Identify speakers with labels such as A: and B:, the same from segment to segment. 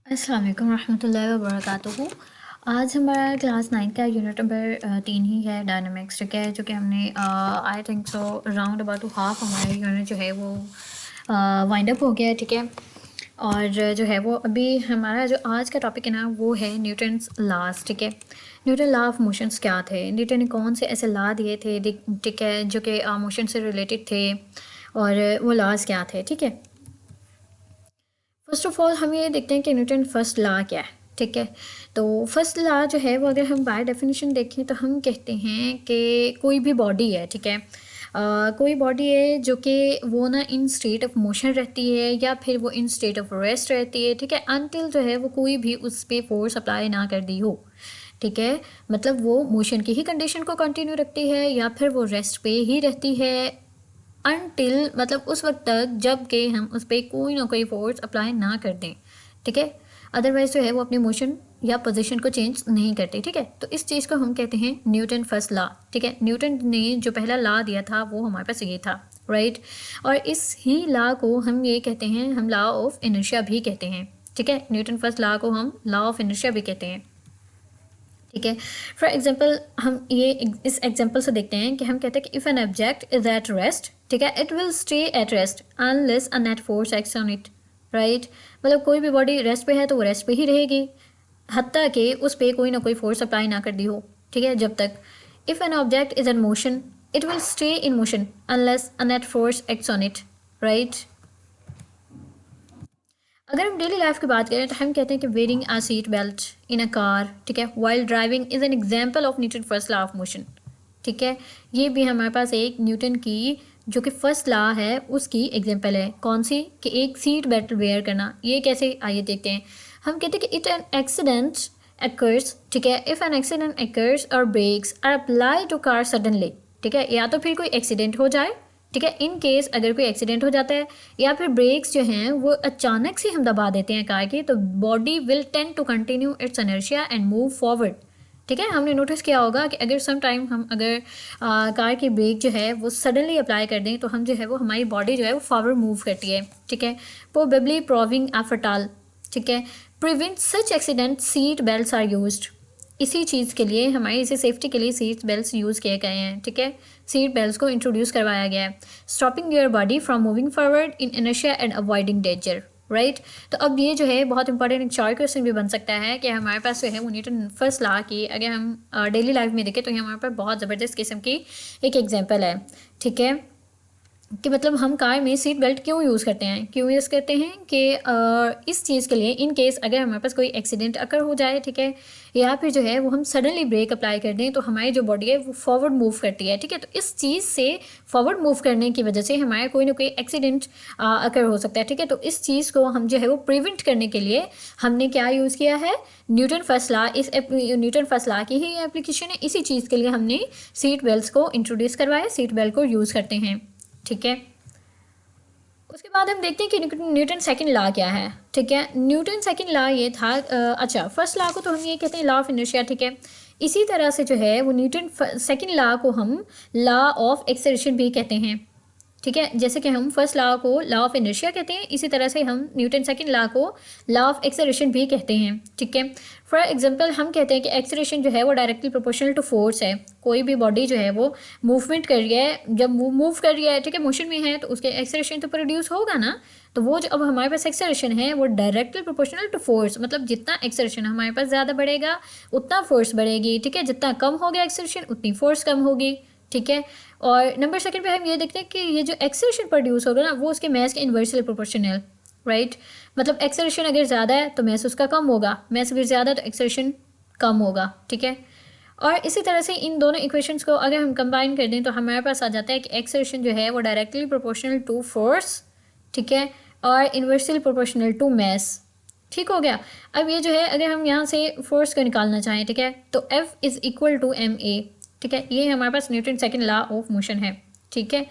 A: अस्सलाम वालेकुम रहमतुल्लाहि व बरकातुहू। आज हमारा क्लास 9 का यूनिट नंबर 3 ही है, डायनामिक्स, ठीक है, जो कि हमने I think so round about half हमारा यूनिट जो है वो वाइंड अप हो गया है, ठीक है। और जो है वो अभी हमारा जो आज का टॉपिक है ना वो है न्यूटन्स लॉज, ठीक है। न्यूटन लॉ ऑफ मोशंस क्या थे, न्यूटन ने कौन से ऐसे लॉ दिए थे, ठीक है, जो कि मोशन से रिलेटेड थे, और वो लॉज क्या थे, ठीक है। फर्स्ट ऑफ ऑल हम ये देखते हैं कि न्यूटन फर्स्ट लॉ क्या है, ठीक है। तो फर्स्ट लॉ जो है वो अगर हम बाय डेफिनेशन देखें तो हम कहते हैं कि कोई भी बॉडी है, ठीक है, कोई बॉडी है जो कि वो ना इन स्टेट ऑफ मोशन रहती है या फिर वो इन स्टेट ऑफ रेस्ट रहती है, ठीक है, अनटिल जो है वो कोई भी उस पर फोर्स अप्लाई ना कर दी हो, ठीक है। मतलब वो मोशन की ही कंडीशन को कंटिन्यू रखती है या फिर वो रेस्ट पे ही रहती है अनटिल मतलब उस वक्त तक जब कि हम उस पर कोई ना कोई फोर्स अप्लाई ना कर दें, ठीक है। अदरवाइज जो है वो अपनी मोशन या पोजीशन को चेंज नहीं करती, ठीक है। तो इस चीज़ को हम कहते हैं न्यूटन फर्स्ट लॉ, ठीक है। न्यूटन ने जो पहला लॉ दिया था वो हमारे पास ये था, राइट। और इस ही लॉ को हम ये कहते हैं, हम लॉ ऑफ इनर्शिया भी कहते हैं, ठीक है। न्यूटन फर्स्ट लॉ को हम लॉ ऑफ इनर्शिया भी कहते हैं, ठीक है। फॉर एग्जाम्पल हम ये इस एग्जाम्पल से देखते हैं कि हम कहते हैं कि if an object is at rest, ठीक है, it will stay at rest unless a net force acts on it, right. मतलब कोई भी बॉडी रेस्ट पे है तो वो रेस्ट पे ही रहेगी हत्ता कि उस पर कोई ना कोई फोर्स अप्लाई ना कर दी हो, ठीक है, जब तक। If an object is in motion it will stay in motion unless a net force acts on it, right. अगर हम डेली लाइफ की बात करें तो हम कहते हैं कि wearing a seat belt in a car, ठीक है, while driving is an example of Newton first law of motion, ठीक है। ये भी हमारे पास एक न्यूटन की जो कि फर्स्ट लॉ है उसकी एग्जाम्पल है। कौन सी? कि एक सीट बेल्ट वेयर करना। ये कैसे, आइए देखते हैं। हम कहते हैं कि इट एन एक्सीडेंट occurs, ठीक है, इफ़ एन एक्सीडेंट occurs और brakes are apply to car suddenly, ठीक है, या तो फिर कोई एक्सीडेंट हो जाए, ठीक है, इन केस अगर कोई एक्सीडेंट हो जाता है या फिर ब्रेक्स जो हैं वो अचानक से हम दबा देते हैं कार की, तो body will tend to continue its inertia and move forward, ठीक है। हमने नोटिस किया होगा कि अगर सम टाइम हम अगर कार की ब्रेक जो है वो सडनली अप्लाई कर दें तो हम जो है वो हमारी बॉडी जो है वो फॉरवर्ड मूव करती है, ठीक है। प्रोबेबली प्रोविंग अ फटाल, ठीक है। Prevent such accident seat belts are used. इसी चीज़ के लिए हमारी इसी सेफ्टी के लिए सीट बेल्ट्स यूज़ किए गए हैं, ठीक है। सीट बेल्ट्स को इंट्रोड्यूस करवाया गया है, stopping your body from moving forward in inertia and avoiding danger, right. तो अब ये जो है बहुत इंपॉर्टेंट एक शॉर्ट क्वेश्चन भी बन सकता है कि हमारे पास जो है वो न्यूटन फर्स्ट लॉ की अगर हम डेली लाइफ में देखें तो ये हमारे पास बहुत ज़बरदस्त किस्म की एक एग्जाम्पल है, ठीक है। कि मतलब हम कार में सीट बेल्ट क्यों यूज़ करते हैं, क्यों यूज़ करते हैं कि इस चीज़ के लिए, इन केस अगर हमारे पास कोई एक्सीडेंट अकर हो जाए, ठीक है, या फिर जो है वो हम सडनली ब्रेक अप्लाई कर दें तो हमारी जो बॉडी है वो फॉरवर्ड मूव करती है, ठीक है। तो इस चीज़ से फॉरवर्ड मूव करने की वजह से हमारा कोई ना कोई एक्सीडेंट अकर हो सकता है, ठीक है। तो इस चीज़ को हम जो है वो प्रिवेंट करने के लिए हमने क्या यूज़ किया है, न्यूटन फर्स्ट लॉ। इस न्यूटन फर्स्ट लॉ की ही एप्लीकेशन है, इसी चीज़ के लिए हमने सीट बेल्ट को इंट्रोड्यूस करवाया, सीट बेल्ट को यूज़ करते हैं, ठीक है। उसके बाद हम देखते हैं कि न्यूटन सेकंड लॉ क्या है, ठीक है। न्यूटन सेकंड लॉ ये था, अच्छा, फर्स्ट लॉ को तो हम ये कहते हैं लॉ ऑफ इनर्शिया, ठीक है। इसी तरह से जो है वो न्यूटन सेकंड लॉ को हम लॉ ऑफ एक्सेलरेशन भी कहते हैं, ठीक है। जैसे कि हम फर्स्ट लॉ को लॉ ऑफ इनर्शिया कहते हैं, इसी तरह से हम न्यूटन सेकंड लॉ को लॉ ऑफ एक्सेलरेशन भी कहते हैं, ठीक है। फॉर एग्जांपल हम कहते हैं कि एक्सेलरेशन जो है वो डायरेक्टली प्रोपोर्शनल टू फोर्स है। कोई भी बॉडी जो है वो मूवमेंट कर रही है, जब मूव कर रही है, ठीक है, मोशन में है, तो उसके एक्सेलरेशन तो प्रोड्यूस होगा ना। तो वो जो अब हमारे पास एक्सेलरेशन है वो डायरेक्टली प्रोपोर्शनल टू फोर्स, मतलब जितना एक्सेलरेशन हमारे पास ज़्यादा बढ़ेगा उतना फोर्स बढ़ेगी, ठीक है। जितना कम हो गया एक्सेलरेशन उतनी फोर्स कम होगी, ठीक है। और नंबर सेकंड पे हम ये देखते हैं कि ये जो एक्सेलरेशन प्रोड्यूस होगा ना वो उसके मैस के इन्वर्सली प्रोपोर्शनल, राइट। मतलब एक्सेलरेशन अगर ज़्यादा है तो मैस उसका कम होगा, मैस अगर ज़्यादा तो एक्सेलरेशन कम होगा, ठीक है। और इसी तरह से इन दोनों इक्वेशंस को अगर हम कंबाइन कर दें तो हमारे पास आ जाता है कि एक्सेलरेशन जो है वो डायरेक्टली प्रोपोर्शनल टू फोर्स, ठीक है, और इन्वर्सली प्रोपोर्शनल टू मैस, ठीक हो गया। अब ये जो है अगर हम यहाँ से फोर्स को निकालना चाहें, ठीक है, तो F is equal to ma, ठीक है। ये हमारे पास Newton second law of motion है, ठीक है।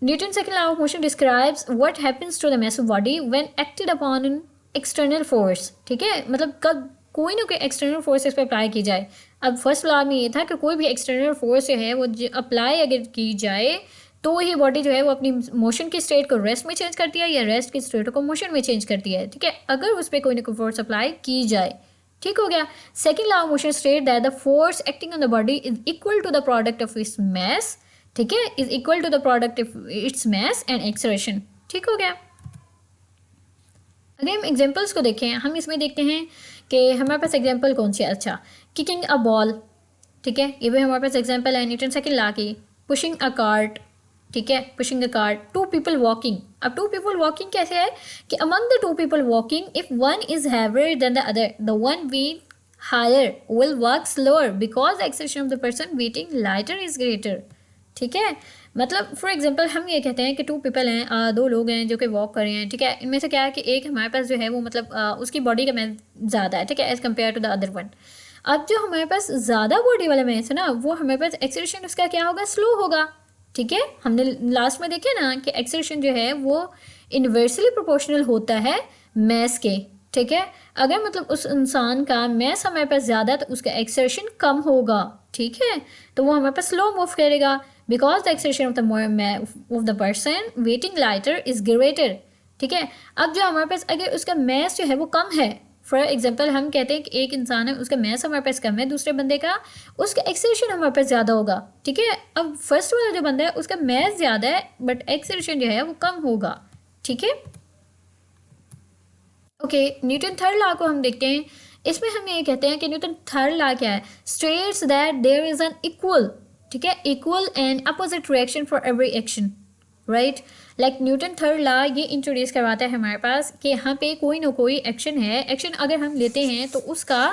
A: Newton second law of motion describes what happens to the massive body when acted upon an external force, ठीक है। मतलब कब कोई ना कोई एक्सटर्नल फोर्स इस पर अप्लाई की जाए। अब फर्स्ट लॉ में ये था कि कोई भी एक्सटर्नल फोर्स जो है वो अप्लाई अगर की जाए तो वही बॉडी जो है वो अपनी मोशन की स्टेट को रेस्ट में चेंज करती है या रेस्ट की स्टेट को मोशन में चेंज करती है, ठीक है, अगर उस पर कोई ना कोई फोर्स अप्लाई की जाए। ठीक हो गया। Second law of motion state that the force acting on the body is equal to the product of its mass, ठीक है, is equal to the product of its mass and acceleration. ठीक हो गया। अगर हम एग्जांपल्स को देखें, हम इसमें देखते हैं कि हमारे पास एग्जांपल कौन सी है। अच्छा, किकिंग अ बॉल, ठीक है, ये भी हमारे पास एग्जांपल है न्यूटन सेकंड लॉ की। पुशिंग अ कार्ट, ठीक है, pushing a cart. Two people walking, अब टू पीपल वॉकिंग कैसे है कि among the two people walking if one is heavier than the other, the one being higher will walk slower because the acceleration of the person weighting lighter is greater. ठीक है, मतलब for example हम ये कहते हैं कि to people हैं, दो लोग हैं जो कि वॉक कर रहे हैं, ठीक है, इनमें से क्या है कि एक हमारे पास जो है वो मतलब उसकी बॉडी का मैथ ज़्यादा है, ठीक है, as compare to the other one. अब जो हमारे पास ज़्यादा बॉडी वाला मैथ है ना, वो हमारे पास एक्सेलरेशन उसका क्या होगा, स्लो होगा। ठीक है, हमने लास्ट में देखे ना कि एक्सेलरेशन जो है वो इन्वर्सली प्रोपोर्शनल होता है मैस के। ठीक है, अगर मतलब उस इंसान का मैस हमारे पास ज़्यादा है तो उसका एक्सेलरेशन कम होगा। ठीक है, तो वो हमारे पास स्लो मूव करेगा because the acceleration of the person weighting lighter is greater. ठीक है, अब जो हमारे पास अगर उसका मैस जो है वो कम है, फॉर एग्जाम्पल हम कहते हैं कि एक इंसान है, उसका मैस हमारे पास कम है, दूसरे बंदे का उसका एक्सेलरेशन हमारे पास ज़्यादा होगा। ठीक है, अब फर्स्ट वाला जो बंदा है उसका मैस ज़्यादा है बट एक्सेलरेशन जो है वो कम होगा। ठीक है, ओके, न्यूटन थर्ड लॉ को हम देखते हैं। इसमें हम ये कहते हैं कि न्यूटन थर्ड लॉ क्या है, states that there is an equal, ठीक है, equal and opposite reaction for every action, right. Like Newton third law ये इंट्रोड्यूस करवाता है हमारे पास कि यहाँ पे कोई ना कोई एक्शन है, एक्शन अगर हम लेते हैं तो उसका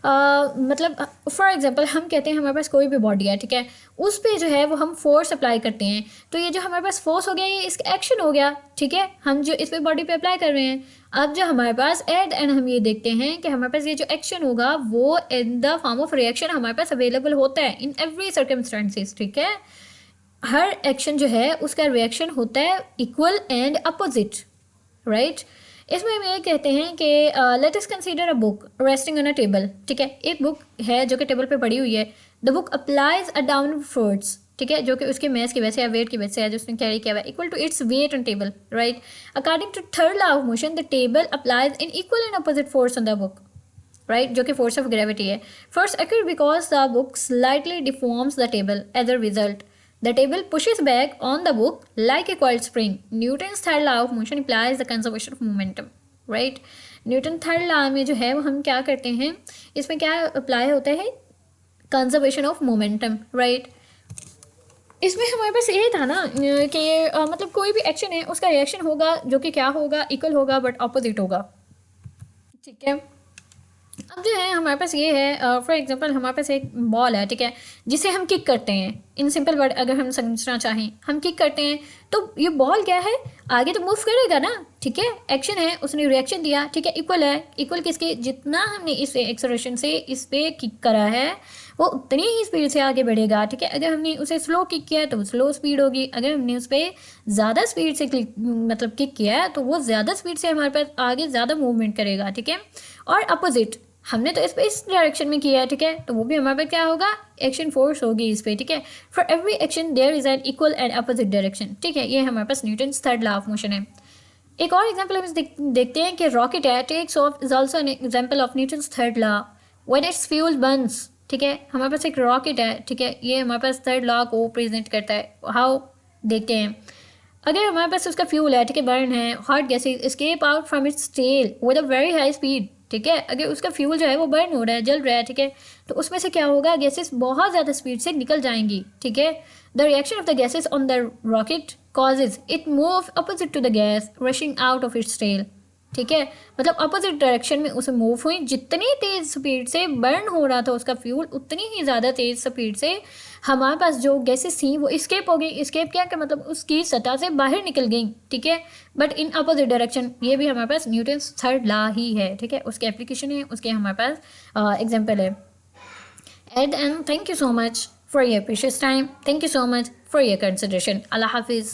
A: मतलब फॉर एग्जांपल हम कहते हैं हमारे पास कोई भी बॉडी है, ठीक है, उस पे जो है वो हम फोर्स अप्लाई करते हैं, तो ये जो हमारे पास फोर्स हो गया ये इसका एक्शन हो गया। ठीक है, हम जो इस पे बॉडी पे अप्लाई कर रहे हैं, अब जो हमारे पास एट एंड हम ये देखते हैं कि हमारे पास ये जो एक्शन होगा वो in the form of reaction हमारे पास अवेलेबल होता है इन एवरी सर्कमस्टांसेस। ठीक है, हर एक्शन जो है उसका रिएक्शन होता है इक्वल एंड अपोजिट, राइट। इसमें हम ये कहते हैं कि let us consider a book resting on a table. ठीक है, एक बुक है जो कि टेबल पे पड़ी हुई है। The book applies a down force, ठीक है, जो कि उसके मैस की वजह से या वेट की वजह से है जो उसने कैरी किया हुआ है, equal to its weight on table, right. According to third law of motion the table applies in equal and opposite force on the book, right, जो कि फोर्स ऑफ ग्रेविटी है। First occur because the book slightly deforms the table as a result the table pushes back on the book like a coiled spring. Newton's third law of motion implies the conservation of momentum, right? Newton third law में जो है वो हम क्या करते हैं, इसमें क्या अप्लाई होता है, कंजर्वेशन ऑफ मोमेंटम, राइट। इसमें हमारे पास ये था ना कि मतलब कोई भी एक्शन है उसका रिएक्शन होगा जो कि क्या होगा, इक्वल होगा बट अपोजिट होगा। ठीक है, अब जो है हमारे पास ये है फॉर एग्जांपल हमारे पास एक बॉल है, ठीक है, जिसे हम किक करते हैं। इन सिंपल वर्ड अगर हम समझना चाहें, हम किक करते हैं तो ये बॉल क्या है, आगे तो मूव करेगा ना। ठीक है, एक्शन है, उसने रिएक्शन दिया, ठीक है, इक्वल है, इक्वल किसके, जितना हमने इस एक्सेलरेशन से इस पे किक करा है वो उतनी ही स्पीड से आगे बढ़ेगा। ठीक है, अगर हमने उसे स्लो किक किया है तो स्लो स्पीड होगी, अगर हमने उस पर ज़्यादा स्पीड से मतलब किक किया है तो वो ज़्यादा स्पीड से हमारे पास आगे ज़्यादा मूवमेंट करेगा। ठीक है, और अपोजिट हमने तो इस पे इस डायरेक्शन में किया है, ठीक है, तो वो भी हमारे पास क्या होगा, एक्शन फोर्स होगी इस पे। ठीक है, for every action there is an equal and opposite direction. ठीक है, ये हमारे पास Newton's third law of motion है। एक और एग्जांपल हम देखते हैं कि रॉकेट है, takes off is also an example of Newton's third law when its fuel burns. ठीक है, हमारे पास एक रॉकेट है, ठीक है, ये हमारे पास थर्ड लॉ को प्रेजेंट करता है। हाउ देखते हैं, अगर हमारे पास उसका फ्यूल है, ठीक है, बर्न है, hot gases escape out from its tail with a very high speed. ठीक है, अगर उसका फ्यूल जो है वो बर्न हो रहा है, जल रहा है, ठीक है, तो उसमें से क्या होगा, गैसेस बहुत ज़्यादा स्पीड से निकल जाएंगी। ठीक है, the reaction of the gases on the rocket causes it move opposite to the gas rushing out of its tail. ठीक है, मतलब अपोजिट डायरेक्शन में उसे मूव हुई, जितनी तेज़ स्पीड से बर्न हो रहा था उसका फ्यूल उतनी ही ज़्यादा तेज़ स्पीड से हमारे पास जो गैसेस थी वो स्केप हो गई। स्केप क्या कि मतलब उसकी सतह से बाहर निकल गई। ठीक है, बट इन अपोजिट डायरेक्शन, ये भी हमारे पास न्यूटन्स थर्ड लॉ ही है। ठीक है, उसके एप्लीकेशन है, उसके हमारे पास एग्जाम्पल है। And thank you so much for your precious time, thank you so much for your consideration. अल्लाह हाफिज़।